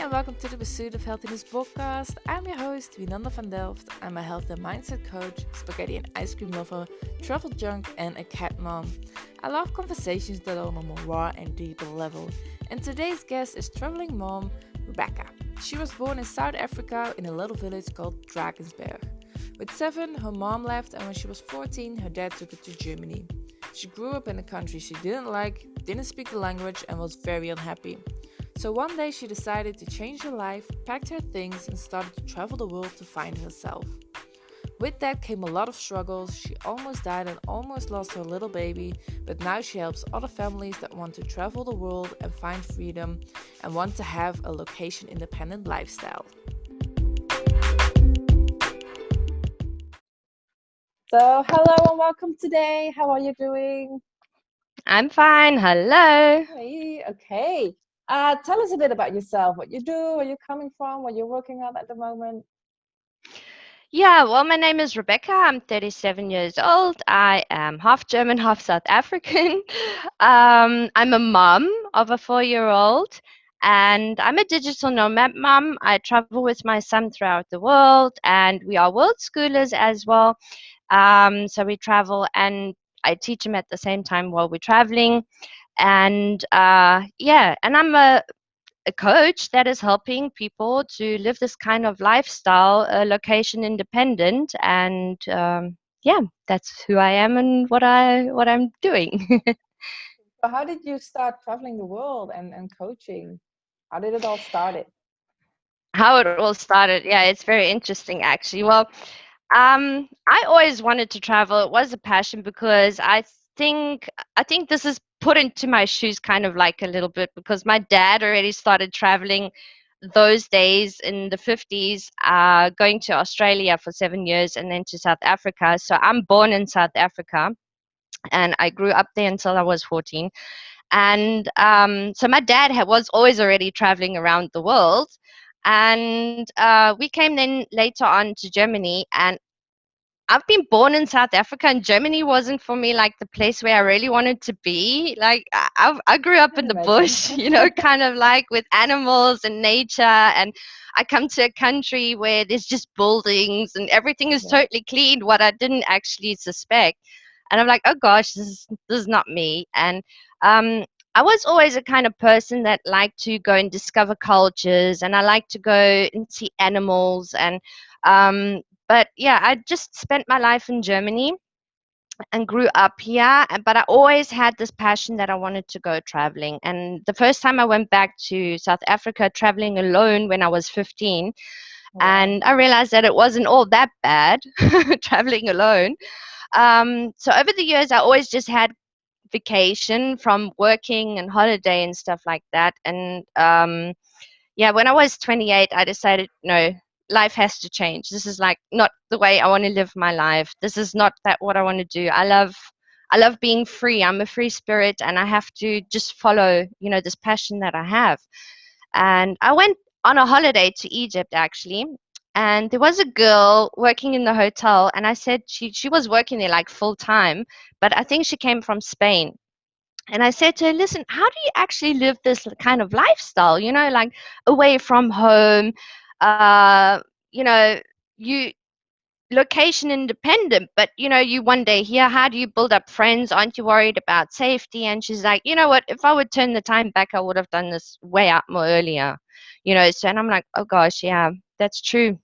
and welcome to the Pursuit of Healthiness Podcast. I'm your host, Winanda van Delft. I'm a health and mindset coach, spaghetti and ice cream lover, travel junk, and a cat mom. I love conversations that are on a more raw and deeper level. And today's guest is traveling mom, Rebecca. She was born in South Africa in a little village called Drakensberg. With 7, her mom left, and when she was 14, her dad took her to Germany. She grew up in a country she didn't like, didn't speak the language, and was very unhappy. So one day she decided to change her life, packed her things, and started to travel the world to find herself. With that came a lot of struggles. She almost died and almost lost her little baby, but now she helps other families that want to travel the world and find freedom and want to have a location-independent lifestyle. So hello and welcome today. How are you doing? I'm fine. Hello. Hey, okay. Tell us a bit about yourself, what you do, where you're coming from, what you're working on at the moment. Yeah, well, my name is Rebecca. I'm 37 years old. I am half German, half South African. I'm a mom of a 4-year-old, and I'm a digital nomad mom. I travel with my son throughout the world, and we are world schoolers as well. So we travel, and I teach him at the same time while we're traveling. And and I'm a coach that is helping people to live this kind of lifestyle, location independent, and that's who I am and what I'm doing. So how did you start traveling the world and coaching? How did it all start? How it all started, yeah, it's very interesting actually. Well, I always wanted to travel. It was a passion because I think this is put into my shoes kind of like a little bit because my dad already started traveling those days in the 50s, going to Australia for 7 years and then to South Africa. So I'm born in South Africa and I grew up there until I was 14. And so my dad was always already traveling around the world. And we came then later on to Germany, and I've been born in South Africa, and Germany wasn't for me like the place where I really wanted to be. Like I grew up in the bush, kind of like with animals and nature. And I come to a country where there's just buildings and everything is totally clean, what I didn't actually suspect. And I'm like, oh gosh, this is not me. And um, I was always a kind of person that liked to go and discover cultures, and I like to go and see animals and um, but yeah, I just spent my life in Germany and grew up here. But I always had this passion that I wanted to go traveling. And the first time I went back to South Africa traveling alone when I was 15, and I realized that it wasn't all that bad traveling alone. So over the years, I always just had vacation from working and holiday and stuff like that. And when I was 28, I decided, no, life has to change. This is like not the way I want to live my life. This is not that what I want to do. I love being free. I'm a free spirit, and I have to just follow, this passion that I have. And I went on a holiday to Egypt actually, and there was a girl working in the hotel, and I said she was working there like full time, but I think she came from Spain. And I said to her, listen, how do you actually live this kind of lifestyle, like away from home, uh, you know, you location independent, but you one day here, how do you build up friends? Aren't you worried about safety? And she's like, you know what, if I would turn the time back, I would have done this way out more earlier, so, and I'm like, oh gosh, yeah, that's true.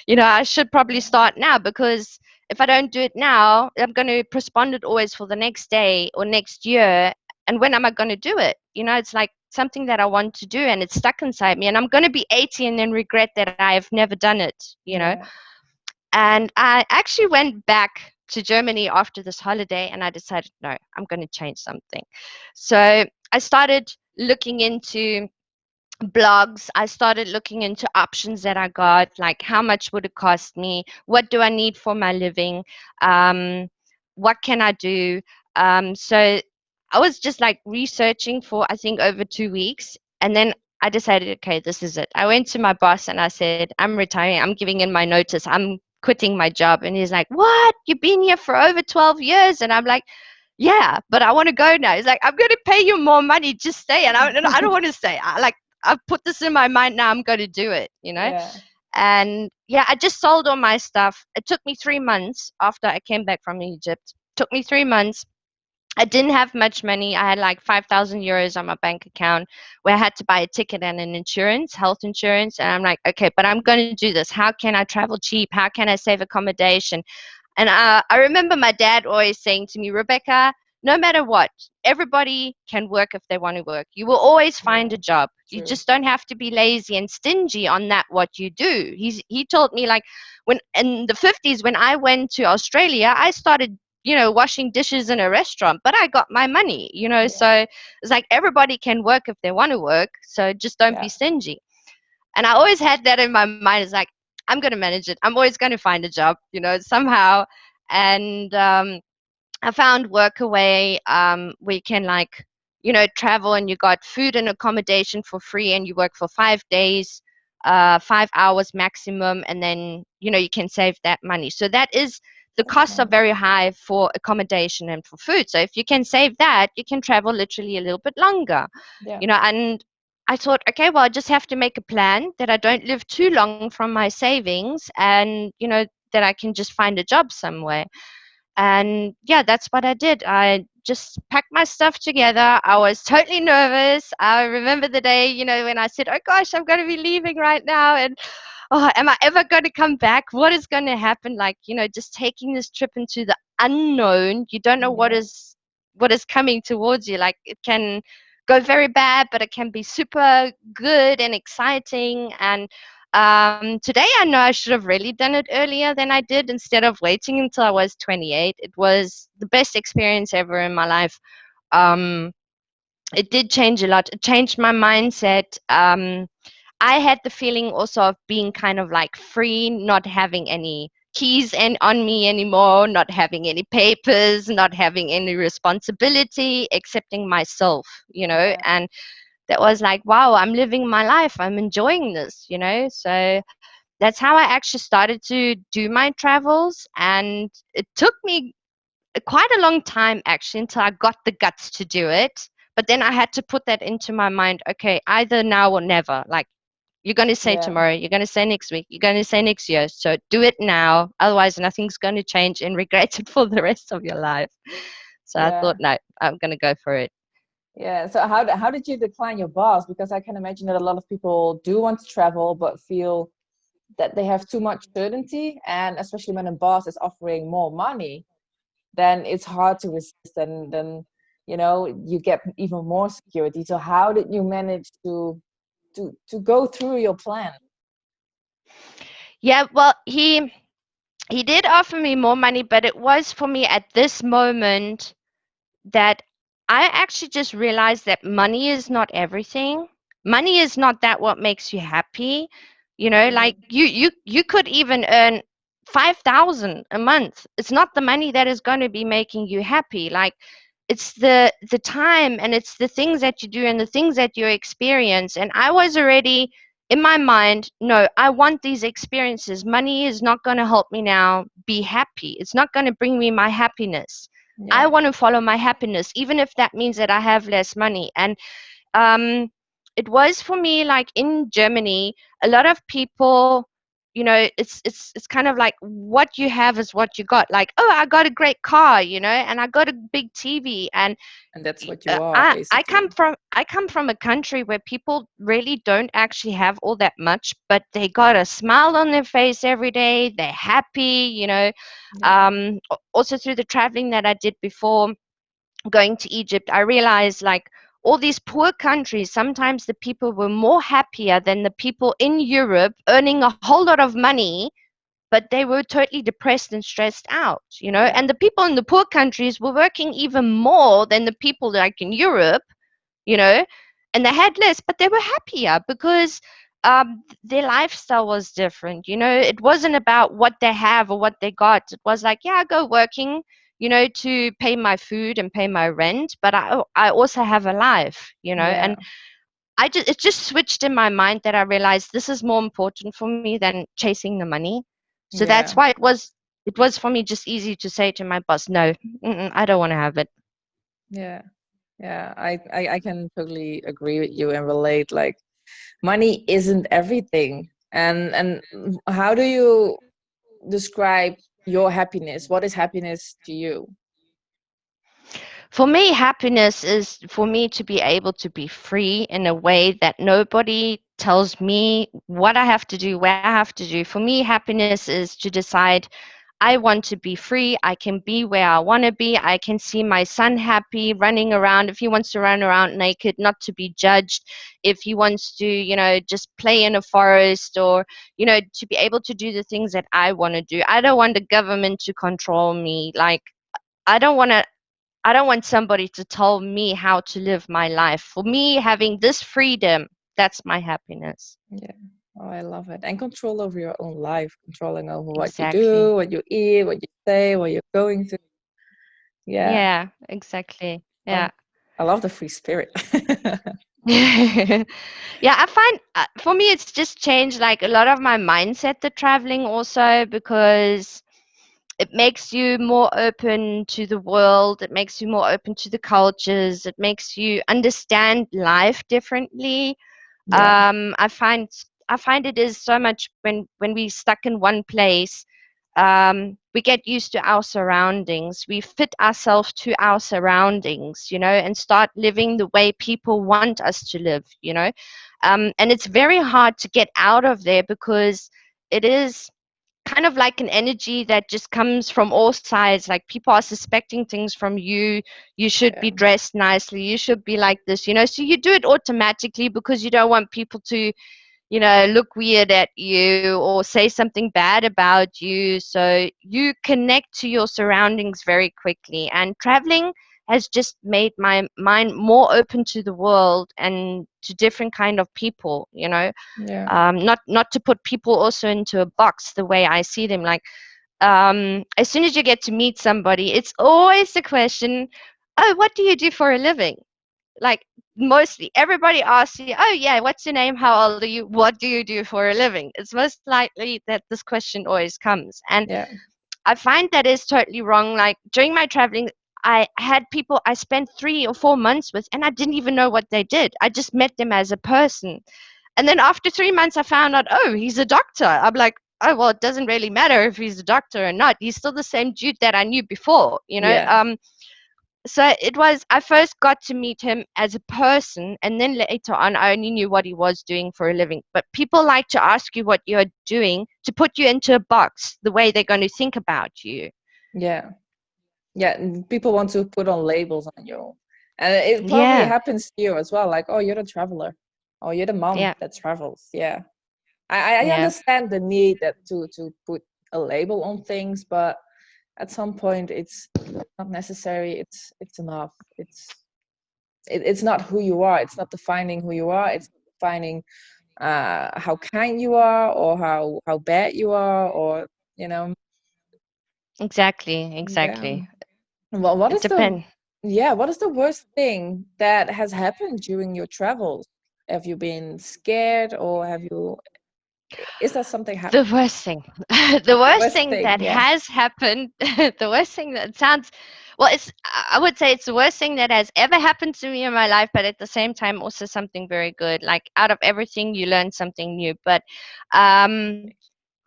I should probably start now, because if I don't do it now, I'm going to postpone it always for the next day or next year. And when am I going to do it? It's like something that I want to do, and it's stuck inside me, and I'm going to be 80 and then regret that I've never done it. And I actually went back to Germany after this holiday, and I decided, no, I'm going to change something. So I started looking into blogs. I started looking into options that I got, like how much would it cost me? What do I need for my living? What can I do? So I was just like researching for, I think, over 2 weeks. And then I decided, okay, this is it. I went to my boss and I said, I'm retiring. I'm giving in my notice. I'm quitting my job. And he's like, what? You've been here for over 12 years. And I'm like, yeah, but I want to go now. He's like, I'm going to pay you more money. Just stay. And I don't want to stay. I've put this in my mind now. I'm going to do it. Yeah. And yeah, I just sold all my stuff. It took me 3 months after I came back from Egypt. Took me 3 months. I didn't have much money. I had like 5,000 euros on my bank account where I had to buy a ticket and an insurance, health insurance. And I'm like, okay, but I'm going to do this. How can I travel cheap? How can I save accommodation? And I remember my dad always saying to me, Rebecca, no matter what, everybody can work if they want to work. You will always find Yeah. a job. You True. just don't have to be lazy and stingy on that what you do. He told me, like, when in the 50s when I went to Australia, I started washing dishes in a restaurant, but I got my money, Yeah. so it's like everybody can work if they want to work, so just don't be Yeah. stingy. And I always had that in my mind. It's like, I'm going to manage it. I'm always going to find a job, somehow. And I found Workaway, where you can, like, travel, and you got food and accommodation for free, and you work for 5 days, 5 hours maximum, and then you can save that money. So that is, the That's costs are nice. very high for accommodation and for food. So if you can save that, you can travel literally a little bit longer, Yeah. and I thought, okay, well, I just have to make a plan that I don't live too long from my savings, and that I can just find a job somewhere. And yeah, that's what I did. I just packed my stuff together. I was totally nervous. I remember the day, when I said, oh gosh, I'm going to be leaving right now. And oh, am I ever going to come back? What is going to happen? Like, just taking this trip into the unknown. You don't know Yeah. what is coming towards you. Like, it can go very bad, but it can be super good and exciting. And today I know I should have really done it earlier than I did, instead of waiting until I was 28. It was the best experience ever in my life. Um, it did change a lot. It changed my mindset. I had the feeling also of being kind of like free, not having any keys and on me anymore, not having any papers, not having any responsibility, accepting myself, Yeah. and that was like, wow, I'm living my life. I'm enjoying this, So that's how I actually started to do my travels. And it took me quite a long time actually until I got the guts to do it. But then I had to put that into my mind. Okay, either now or never. Like, you're going to say Yeah. tomorrow, you're going to say next week, you're going to say next year. So do it now. Otherwise, nothing's going to change and regret it for the rest of your life. So I thought, Yeah. no, I'm going to go for it. Yeah. So how did you decline your boss? Because I can imagine that a lot of people do want to travel but feel that they have too much certainty, and especially when a boss is offering more money, then it's hard to resist, and then you get even more security. So how did you manage to go through your plan? Yeah, well, he did offer me more money, but it was for me at this moment that I actually just realized that money is not everything. Money is not that what makes you happy. Like, you could even earn 5,000 a month. It's not the money that is going to be making you happy. Like, it's the time, and it's the things that you do and the things that you experience. And I was already in my mind, no, I want these experiences. Money is not going to help me now be happy. It's not going to bring me my happiness. I Yeah. want to follow my happiness, even if that means that I have less money. And um, it was for me, like, in Germany, a lot of people, it's kind of like, what you have is what you got. Like, oh, I got a great car, and I got a big TV, and And that's what you are I come basically. from I come from a country where people really don't actually have all that much, but they got a smile on their face every day. They're happy. Yeah. Also, through the traveling that I did before going to Egypt, I realized, like, all these poor countries, sometimes the people were more happier than the people in Europe earning a whole lot of money, but they were totally depressed and stressed out, Yeah. and the people in the poor countries were working even more than the people like in Europe, you know, and they had less, but they were happier because their lifestyle was different. It wasn't about what they have or what they got. It was like, yeah, I go working, to pay my food and pay my rent, but I also have a life, Yeah. and it just switched in my mind that I realized this is more important for me than chasing the money. So that's Yeah. why it was for me just easy to say to my boss, no, I don't want to have it. Yeah. Yeah. I can totally agree with you and relate. Like, money isn't everything. And how do you describe your happiness? What is happiness to you? For me, happiness is for me to be able to be free in a way that nobody tells me what I have to do, where I have to do. For me, happiness is to decide I want to be free. I can be where I want to be. I can see my son happy running around. If he wants to run around naked, not to be judged. If he wants to, just play in a forest or, to be able to do the things that I want to do. I don't want the government to control me. Like, I don't want to. I don't want somebody to tell me how to live my life. For me, having this freedom, that's my happiness. Yeah. Oh, I love it. And control over your own life, controlling over what you Exactly. do, what you eat, what you say, what you're going through. Yeah. Yeah, exactly. Oh, Yeah. I love the free spirit. Yeah, I find for me it's just changed like a lot of my mindset to traveling also because it makes you more open to the world, it makes you more open to the cultures, it makes you understand life differently. Yeah. I find it is so much when we stuck in one place. We get used to our surroundings. We fit ourselves to our surroundings, and start living the way people want us to live, and it's very hard to get out of there because it is kind of like an energy that just comes from all sides. Like people are suspecting things from you. You should Yeah. be dressed nicely. You should be like this, so you do it automatically because you don't want people to look weird at you or say something bad about you. So you connect to your surroundings very quickly. And traveling has just made my mind more open to the world and to different kind of people. Yeah. Not to put people also into a box the way I see them. Like as soon as you get to meet somebody, it's always the question, oh, what do you do for a living? Like mostly everybody asks you, oh yeah, what's your name, how old are you, what do you do for a living? It's most likely that this question always comes, and Yeah. I find that is totally wrong. Like during my traveling, I had people I spent 3 or 4 months with and I didn't even know what they did. I just met them as a person, and then after 3 months I found out, oh, he's a doctor. I'm like, oh well, it doesn't really matter if he's a doctor or not, he's still the same dude that I knew before. Yeah. So it was, I first got to meet him as a person, and then later on, I only knew what he was doing for a living. But people like to ask you what you're doing to put you into a box, the way they're going to think about you. Yeah. Yeah. And people want to put on labels on you. And it probably Yeah, happens to you as well. Like, oh, you're the traveler. Oh, you're the mom yeah, that travels. Yeah. I yeah, understand the need that to put a label on things, but at some point it's not necessary. It's enough. It's not who you are. It's not defining who you are. It's defining how kind you are or how bad you are, or you know. exactly, Yeah. exactly. Well, what It is the depends. yeah, what is the worst thing that has happened during your travels? Have you been scared, or have you is there something The happened? worst thing, the worst Worst thing thing, that yeah. has happened, the worst thing that sounds, well, I would say it's the worst thing that has ever happened to me in my life, but at the same time, also something very good. Like out of everything, you learn something new. But um,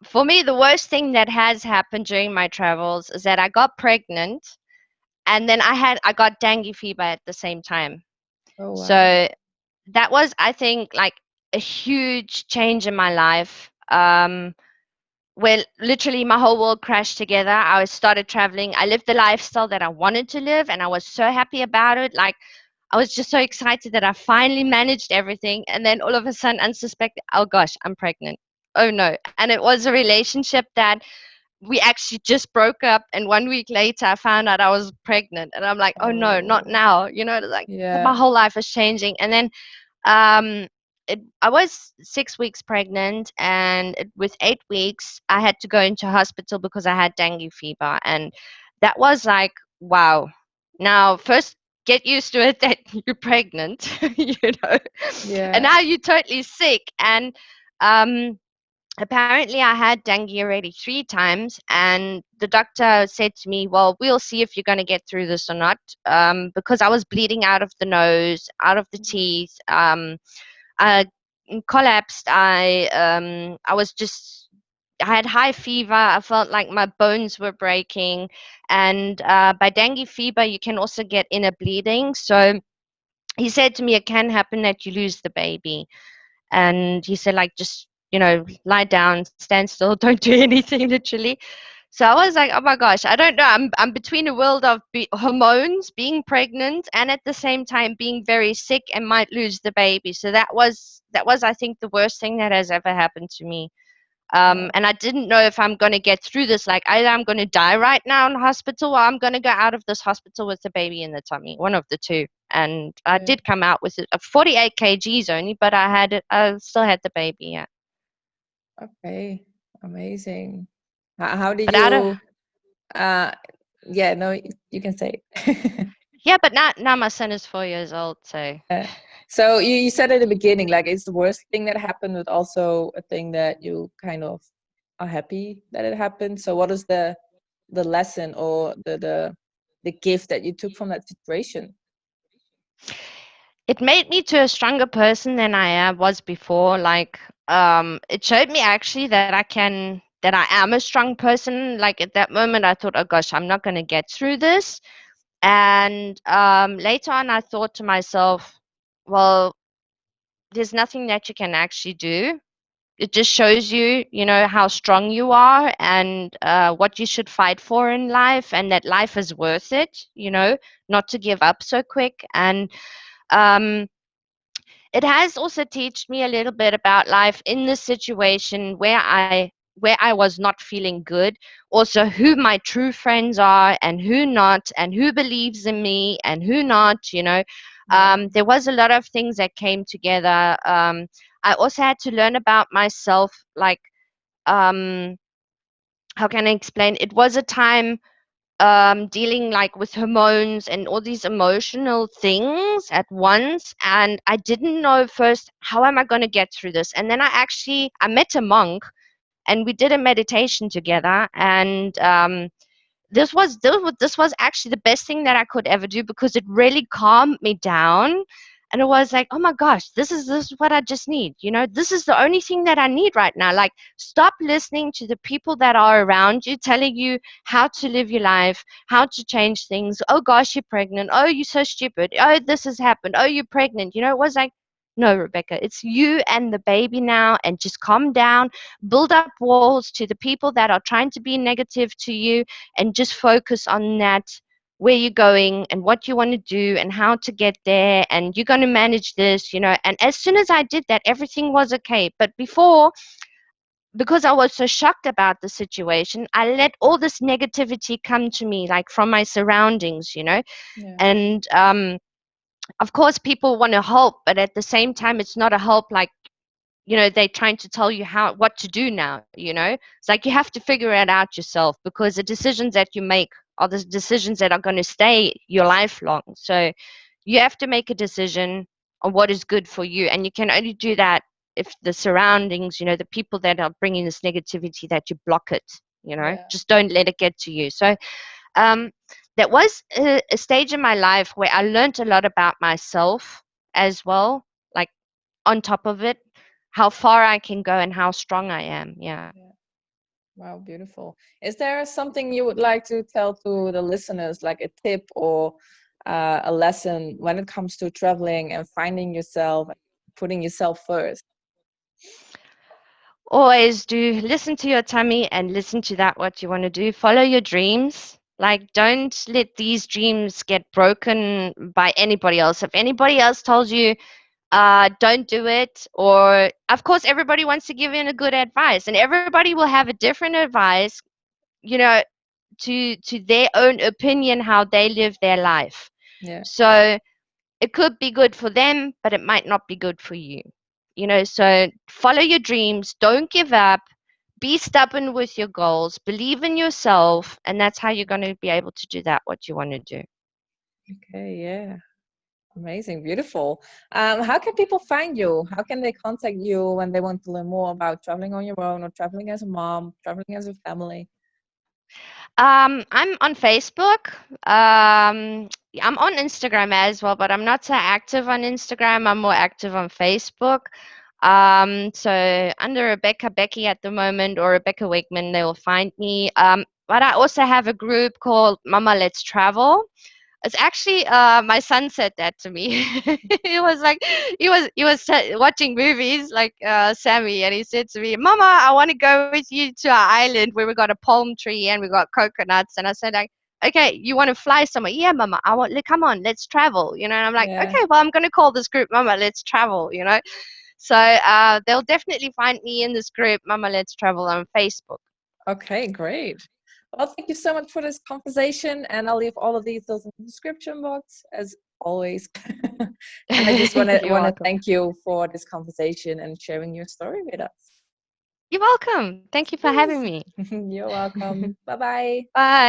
for me, the worst thing that has happened during my travels is that I got pregnant and then I got dengue fever at the same time. Oh wow. So that was, I think, like a huge change in my life. Where literally my whole world crashed together. I started traveling. I lived the lifestyle that I wanted to live, and I was so happy about it. Like I was just so excited that I finally managed everything, and then all of a sudden, unsuspected, oh gosh, I'm pregnant. Oh no! And it was a relationship that we actually just broke up, and 1 week later, I found out I was pregnant, and I'm like, oh no, not Oh now. Like my yeah. whole life is changing, and then um, I was 6 weeks pregnant, and with 8 weeks, I had to go into hospital because I had dengue fever, and that was like, wow. Now, first, get used to it that you're pregnant, and Yeah. now you're totally sick, and um, apparently I had dengue already 3 times, and the doctor said to me, well, we'll see if you're going to get through this or not, because I was bleeding out of the nose, out of the teeth. collapsed. I was just, I had high fever. I felt like my bones were breaking, and by dengue fever, you can also get inner bleeding. So he said to me, it can happen that you lose the baby. And he said, like, just, lie down, stand still, don't do anything, literally. So I was like, oh my gosh, I don't know. I'm between a world of hormones, being pregnant, and at the same time being very sick and might lose the baby. So that was I think the worst thing that has ever happened to me. Wow. And I didn't know if I'm going to get through this. Like, either I'm going to die right now in hospital, or I'm going to go out of this hospital with the baby in the tummy. One of the two. And I Yeah. did come out with a 48 kgs only, but I still had the baby. Yeah. Okay. Amazing. How did But out of you? Uh, yeah. No, you can say it. Yeah, but now my son is 4 years old, so. Yeah. So you said at the beginning, like it's the worst thing that happened, but also a thing that you kind of are happy that it happened. So what is the lesson or the gift that you took from that situation? It made me to a stronger person than I was before. Like, it showed me actually that I am a strong person. Like, at that moment, I thought, oh gosh, I'm not going to get through this. And later on, I thought to myself, well, there's nothing that you can actually do. It just shows you, how strong you are, and what you should fight for in life, and that life is worth it, not to give up so quick. And um, it has also taught me a little bit about life in this situation where I was not feeling good. Also, who my true friends are and who not, and who believes in me and who not. Yeah. There was a lot of things that came together. I also had to learn about myself. Like, um, how can I explain? It was a time dealing like with hormones and all these emotional things at once, and I didn't know first, how am I going to get through this? And then I met a monk, and we did a meditation together. And this was actually the best thing that I could ever do, because it really calmed me down. And it was like, oh my gosh, this is what I just need. This is the only thing that I need right now. Like, stop listening to the people that are around you telling you how to live your life, how to change things. Oh gosh, you're pregnant. Oh, you're so stupid. Oh, this has happened. Oh, you're pregnant. It was like, no, Rebecca, it's you and the baby now, and just calm down, build up walls to the people that are trying to be negative to you, and just focus on that, where you're going and what you want to do and how to get there, and you're going to manage this. And as soon as I did that, everything was okay. But before, because I was so shocked about the situation, I let all this negativity come to me, like from my surroundings. Yeah. And of course people want to help, but at the same time it's not a help like, they're trying to tell you what to do now. It's like, you have to figure it out yourself, because the decisions that you make are the decisions that are going to stay your lifelong. So you have to make a decision on what is good for you, and you can only do that if the surroundings, the people that are bringing this negativity, that you block it. Yeah. Just don't let it get to you. So um, that was a stage in my life where I learned a lot about myself as well. Like, on top of it, how far I can go and how strong I am. Yeah. Yeah. Wow, beautiful. Is there something you would like to tell to the listeners, like a tip or a lesson when it comes to traveling and finding yourself, putting yourself first? Always do listen to your tummy and listen to that, what you want to do. Follow your dreams. Like, don't let these dreams get broken by anybody else. If anybody else tells you, don't do it, or of course, everybody wants to give in a good advice, and everybody will have a different advice, you know, to their own opinion, how they live their life. Yeah. So it could be good for them, but it might not be good for you. So follow your dreams, don't give up, be stubborn with your goals, believe in yourself, and that's how you're going to be able to do that, what you want to do. Okay. Yeah. Amazing. Beautiful. How can people find you? How can they contact you when they want to learn more about traveling on your own or traveling as a mom, traveling as a family? I'm on Facebook. I'm on Instagram as well, but I'm not so active on Instagram. I'm more active on Facebook. So under Rebecca Becky at the moment, or Rebecca Wigman, they will find me. But I also have a group called Mama Let's Travel. It's actually my son said that to me. He was like, he was watching movies like Sammy, and he said to me, "Mama, I want to go with you to our island where we got a palm tree and we got coconuts." And I said, like, "Okay, you want to fly somewhere?" "Yeah, Mama, I want. Come on, let's travel." And I'm like, Yeah. "Okay, well, I'm gonna call this group Mama Let's Travel." So they'll definitely find me in this group, Mama Let's Travel, on Facebook. Okay, great. Well, thank you so much for this conversation, and I'll leave all of these details in the description box as always. And I just want to You're welcome. thank you for this conversation and sharing your story with us. You're welcome. Thank you for having Yes. me. You're welcome. Bye bye. Bye.